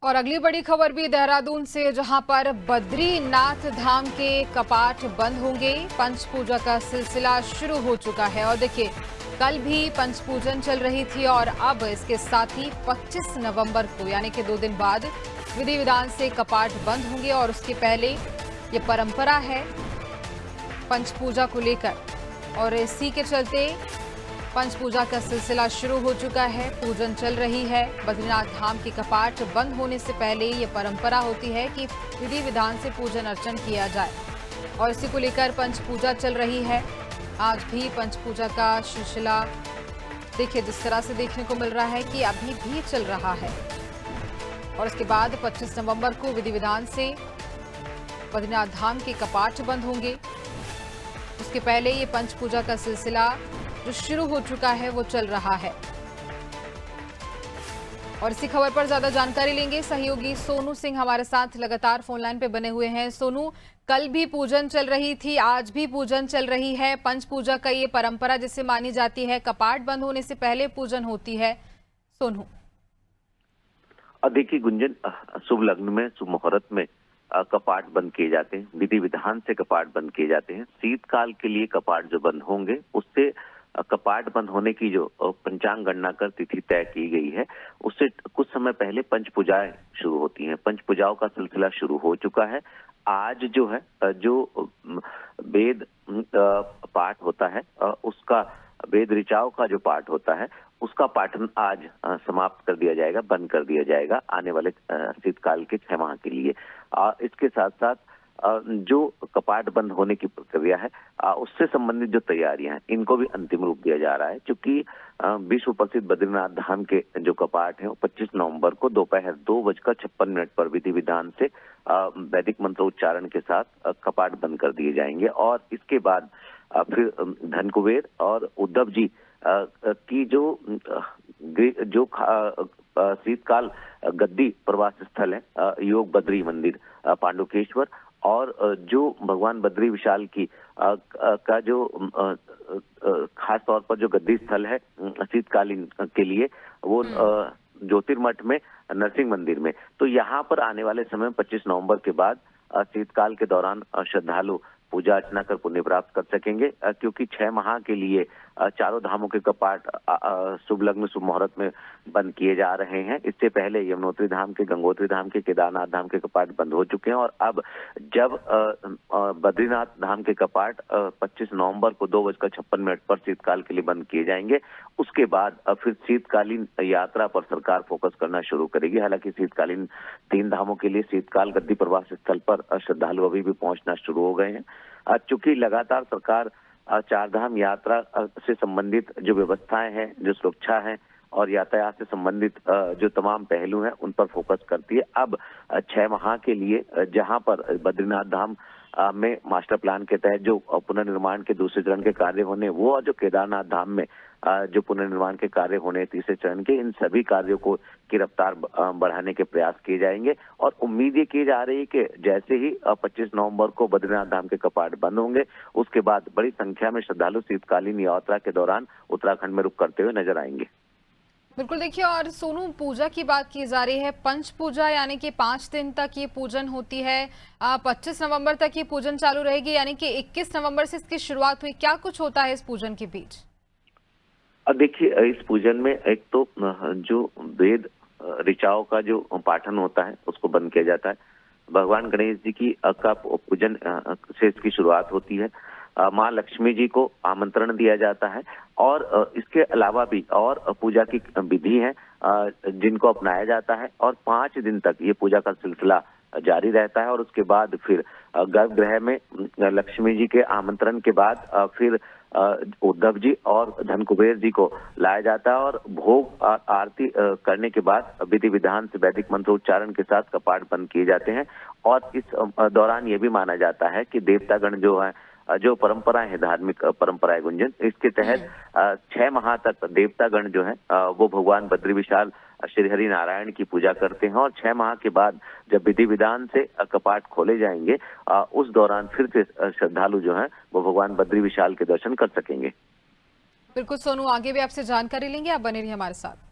और अगली बड़ी खबर भी देहरादून से, जहां पर बद्रीनाथ धाम के कपाट बंद होंगे। पंच पूजा का सिलसिला शुरू हो चुका है और देखिए, कल भी पंच पूजन चल रही थी और अब इसके साथ ही 25 नवंबर को यानी कि 2 दिन बाद विधि विधान से कपाट बंद होंगे। और उसके पहले ये परंपरा है पंच पूजा को लेकर, और इसी के चलते पंच पूजा का सिलसिला शुरू हो चुका है, पूजन चल रही है। बद्रीनाथ धाम के कपाट बंद होने से पहले ये परंपरा होती है कि विधि विधान से पूजन अर्चन किया जाए और इसी को लेकर पंच पूजा चल रही है। आज भी पंच पूजा का सिलसिला देखिए जिस तरह से देखने को मिल रहा है कि अभी भी चल रहा है। और इसके बाद 25 नवंबर को विधि विधान से बद्रीनाथ धाम के कपाट बंद होंगे। उसके पहले ये पंच पूजा का सिलसिला जो शुरू हो चुका है वो चल रहा है। और इसी खबर पर ज्यादा जानकारी लेंगे, सहयोगी सोनू सिंह हमारे साथ लगातार फोन लाइन पे बने हुए हैं। सोनू, कल भी पूजन चल रही थी, आज भी पूजन चल रही है। पंच पूजा का ये परंपरा जिसे मानी जाती है, कपाट बंद होने से पहले पूजन होती है। सोनू, देखिए गुंजन, शुभ लग्न में शुभ मुहूर्त में कपाट बंद किए जाते हैं, विधि विधान से कपाट बंद किए जाते हैं। शीतकाल के लिए कपाट जो बंद होंगे उससे कपाट बंद होने की जो पंचांग गणना कर तिथि तय की गई है, उससे कुछ समय पहले पंच पूजाएं शुरू होती हैं। पंच पूजाओं का सिलसिला शुरू हो चुका है। आज जो है जो वेद पाठ होता है, उसका वेद ऋचाओं का जो पाठ होता है उसका पाठन आज समाप्त कर दिया जाएगा, बंद कर दिया जाएगा आने वाले शीतकाल के 6 माह के लिए। इसके साथ साथ जो कपाट बंद होने की प्रक्रिया है उससे संबंधित जो तैयारियां हैं इनको भी अंतिम रूप दिया जा रहा है, क्योंकि विश्व प्रसिद्ध बद्रीनाथ धाम के जो कपाट हैं वो 25 नवंबर को दोपहर 2:56 पर विधि विधान से वैदिक मंत्रोच्चारण के साथ कपाट बंद कर दिए जाएंगे। और इसके बाद फिर धन कुबेर और उद्धव जी की जो शीतकाल गद्दी प्रवास स्थल है, योग बद्री मंदिर पांडुकेश्वर, और जो भगवान बद्री विशाल की का जो खास तौर पर जो गद्दी स्थल है शीतकालीन के लिए, वो ज्योतिर्मठ में नरसिंह मंदिर में। तो यहाँ पर आने वाले समय 25 नवंबर के बाद शीतकाल के दौरान श्रद्धालु पूजा अर्चना कर पुण्य प्राप्त कर सकेंगे, क्योंकि 6 माह के लिए चारों धामों के कपाट शुभ लग्न शुभ मुहूर्त में बंद किए जा रहे हैं। इससे पहले यमुनोत्री धाम के, गंगोत्री धाम के, केदारनाथ धाम के कपाट बंद हो चुके हैं। और अब जब बद्रीनाथ धाम के कपाट 25 नवंबर को 2:56 पर शीतकाल के लिए बंद किए जाएंगे, उसके बाद फिर शीतकालीन यात्रा पर सरकार फोकस करना शुरू करेगी। हालांकि शीतकालीन 3 धामों के लिए शीतकाल गद्दी प्रवास स्थल पर श्रद्धालु अभी भी पहुंचना शुरू हो गए हैं। चूंकि लगातार सरकार 4 धाम यात्रा से संबंधित जो व्यवस्थाएं हैं, जो सुरक्षा है और यातायात से संबंधित जो तमाम पहलू हैं उन पर फोकस करती है। अब 6 माह के लिए जहां पर बद्रीनाथ धाम में मास्टर प्लान के तहत जो पुनर्निर्माण के दूसरे चरण के कार्य होने, वो और जो केदारनाथ धाम में जो पुनर्निर्माण के कार्य होने तीसरे चरण के, इन सभी कार्यों को की रफ्तार बढ़ाने के प्रयास किए जाएंगे। और उम्मीद ये की जा रही है कि जैसे ही 25 नवंबर को बद्रीनाथ धाम के कपाट बंद होंगे, उसके बाद बड़ी संख्या में श्रद्धालु शीतकालीन यात्रा के दौरान उत्तराखंड में रुक करते हुए नजर आएंगे। बिल्कुल देखिए, और सोनू, पूजा की बात की जा रही है, पंच पूजा यानी कि 5 दिन तक ये पूजन होती है। 25 नवंबर तक ये पूजन चालू रहेगी, यानी कि 21 नवंबर से इसकी शुरुआत हुई। क्या कुछ होता है इस पूजन के बीच? देखिए, इस पूजन में एक तो जो वेद ऋचाओं का जो पाठन होता है उसको बंद किया जाता है। भगवान गणेश जी की का पूजन से इसकी शुरुआत होती है। माँ लक्ष्मी जी को आमंत्रण दिया जाता है। और इसके अलावा भी और पूजा की विधि है जिनको अपनाया जाता है। और 5 दिन तक ये पूजा का सिलसिला जारी रहता है। और उसके बाद फिर गर्भगृह में लक्ष्मी जी के आमंत्रण के बाद फिर उद्धव जी और धन कुबेर जी को लाया जाता है। और भोग आरती करने के बाद विधि विधान से वैदिक मंत्रोच्चारण के साथ कपाट बंद किए जाते हैं। और इस दौरान ये भी माना जाता है कि देवतागण जो है, जो परंपराएं हैं, धार्मिक परंपराएं गुंजन, इसके तहत 6 माह तक देवतागण जो है वो भगवान बद्री विशाल श्री हरि नारायण की पूजा करते हैं। और 6 माह के बाद जब विधि विधान से कपाट खोले जाएंगे, उस दौरान फिर से श्रद्धालु जो हैं वो भगवान बद्री विशाल के दर्शन कर सकेंगे। बिल्कुल सोनू, आगे भी आपसे जानकारी लेंगे, आप बने रहिए हमारे साथ।